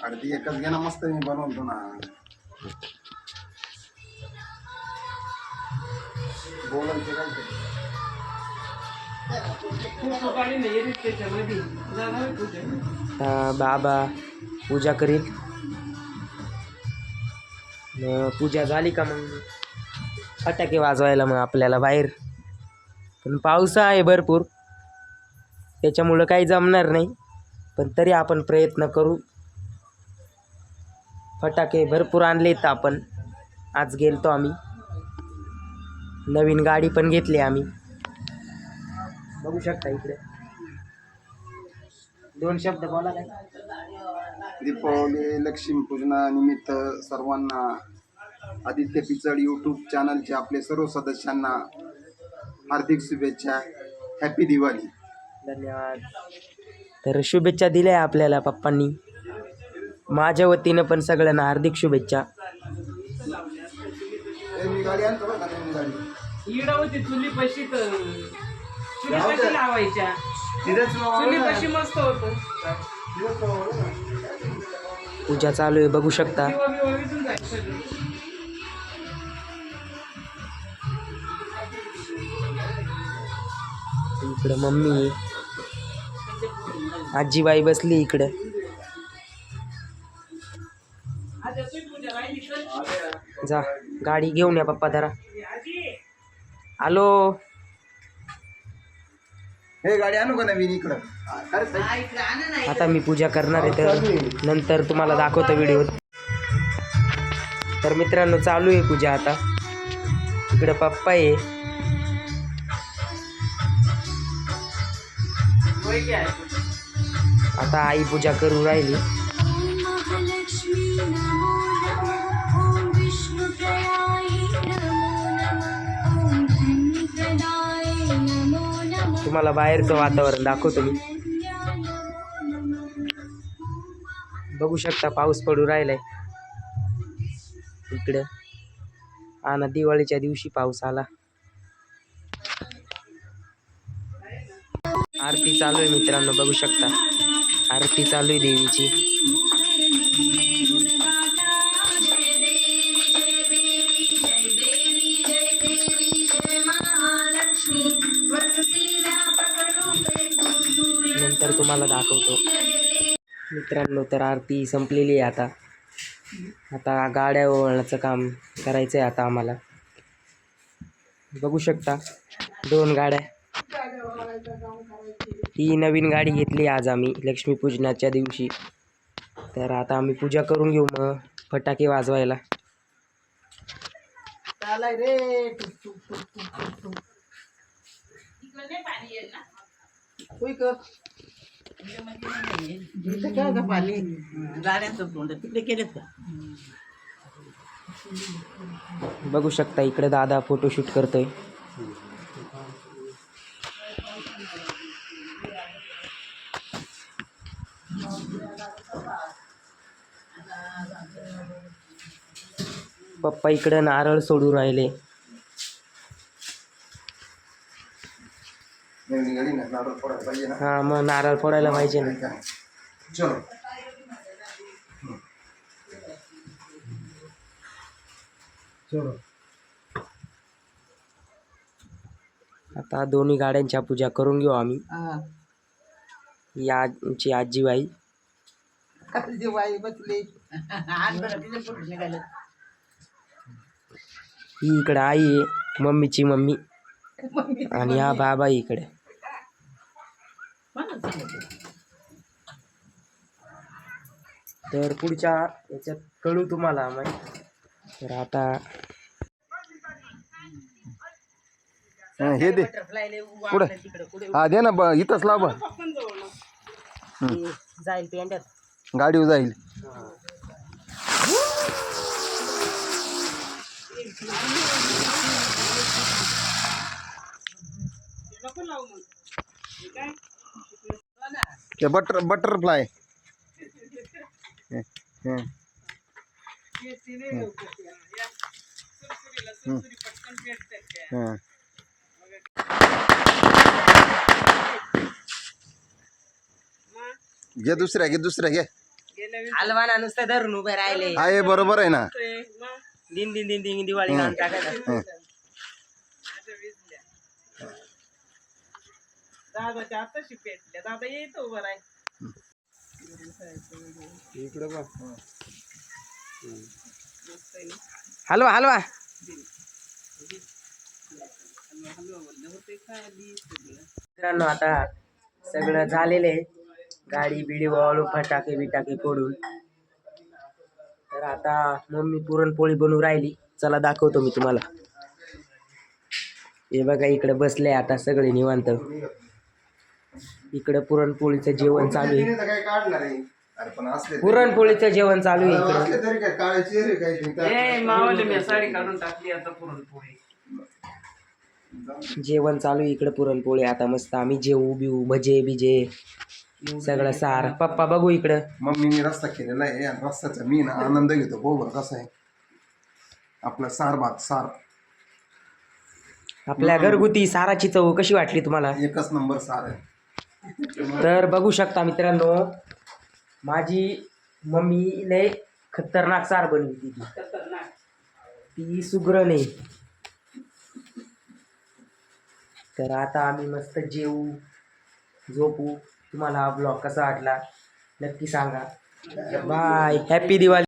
अर्धी एकच घे ना, मस्त मी बनवतो ना. बोलायचं काय ते. बाबा पूजा करील. पूजा झाली का मग फटाके वाजवायला मग आपल्याला बाहेर. पण पावसा आहे भरपूर, त्याच्यामुळं काही जमणार नाही. पण तरी आपण प्रयत्न करू. फटाके भरपूर आणलेत आपण. आज गेलतो आम्ही, नवीन गाडी पण घेतली आम्ही. बघू शकता इकडे. 2 शब्द बोला काय. दीपावली लक्ष्मीपूजनानिमित्त सर्वांना आदित्य पिचड यूट्यूब चॅनलचे आपले सर्व सदस्यांना हार्दिक शुभेच्छा. हॅपी दिवाळी. धन्यवाद. तर शुभेच्छा दिल्या आपल्याला पप्पांनी. माझ्या वतीनं पण सगळ्यांना हार्दिक शुभेच्छा. मी गाडी आणतो बरं का, नवीन गाडी. इकडं होती चुली पशी तर चुली पशी लावायच्या. चुली पशी मस्त होतं. पूजा चालू आहे बघू शकता. दिवा बिवा विजून जायचं सगळं. इकडं मम्मी आजीबाई बसली इकडं. आता तुझी पूजा राहिली तर जा गाडी घेऊन या पप्पा जरा. आलो. हे गाडी आणू का नवीन इकडं. आता मी पूजा करणार आहे, तर नंतर तुम्हाला दाखवतो व्हिडिओ. तर मित्रांनो चालू आहे पूजा आता. इकडं पप्पा आहे. आता आई पूजा करू राहिली. तुम्हाला बाहेरचं वातावरण दाखवतो मी. बघू शकता पाऊस पडू राहिलाय इकडं. आणि दिवाळीच्या दिवशी पाऊस आला. आरती चालू आहे मित्रांनो, बघू शकता आरती चालू आहे देवीची. नंतर तुम्हाला दाखवतो मित्रांनो. तर आरती संपलेली आहे आता. आता गाड्या ओवाळण्याचं काम करायचं आहे आता आम्हाला. बघू शकता 2 गाड्या. ही नवीन गाडी घेतली आज आम्ही लक्ष्मीपूजनाच्या दिवशी. तर आता आम्ही पूजा करून घेऊ मग फटाके वाजवायला. बघू शकता इकडे दादा फोटोशूट करतोय. पप्पा इकडे नारळ सोडून राहिले. नवीन गाडी ना, नारळ फोडायला पाहिजे ना. हा मग नारळ फोडायला पाहिजे ना. चलो. चलो. आता दोन्ही गाड्यांच्या पूजा करून घेऊ आम्ही. ही आमची आजीबाई. ही इकडे आई आहे, मम्मीची मम्मी. आणि हा बाबा इकडे. तर पुढच्या याच्यात कळू तुम्हाला आम्ही. तर आता हे दे पुढे. हा दे ना, इथंच लाव. जाईल पेंड्यात. गाडीवर जाईल. ते बटरफ्लाय. घे दुसऱ्या घे. हलवाना नुसतं धरून उभे राहिले. आहे बरोबर आहे ना. दिन दिन दिन दिन दिवाळी काम टाकायचं. दादाच्या आताशी पेटल्या. दादा येतो उभं राय. हलवा हलवा. मित्रांनो आता सगळं झालेलं आहे. गाडी बिडी वाळू फटाके बिटाके फोडून. तर आता मम्मी पुरणपोळी बनवून राहिली. चला दाखवतो मी तुम्हाला. हे बघा इकडे बसले आता सगळे निवांत. इकडे पुरणपोळीचं जेवण चालू आहे. पुरणपोळीचं जेवण चालू आहे इकडे. ए मावले मी साडी काढून टाकली आता पुरणपोळी. जेवण चालू आहे इकडे. पुरणपोळी आता मस्त आम्ही जेवू बिवू. भजे बिजे सगळं सार. पप्पा बघू इकडं. मम्मीने रस्ता केलेला आहे आणि रस्त्याचा मी ना आनंद घेतो. बरोबर कसं आहे आपलं सार भात सार. आपल्या घरगुती साराची चव कशी वाटली तुम्हाला? एकच नंबर सार आहे. तर बघू शकता मित्रांनो, माझी मम्मी लय खतरनाक सार बनवती. ती सुगरण आहे. तर आता आम्ही मस्त जेवू झोपू. तुम्हाला हा ब्लॉग कसा वाटला नक्की सांगा. बाय. हॅपी दिवाळी.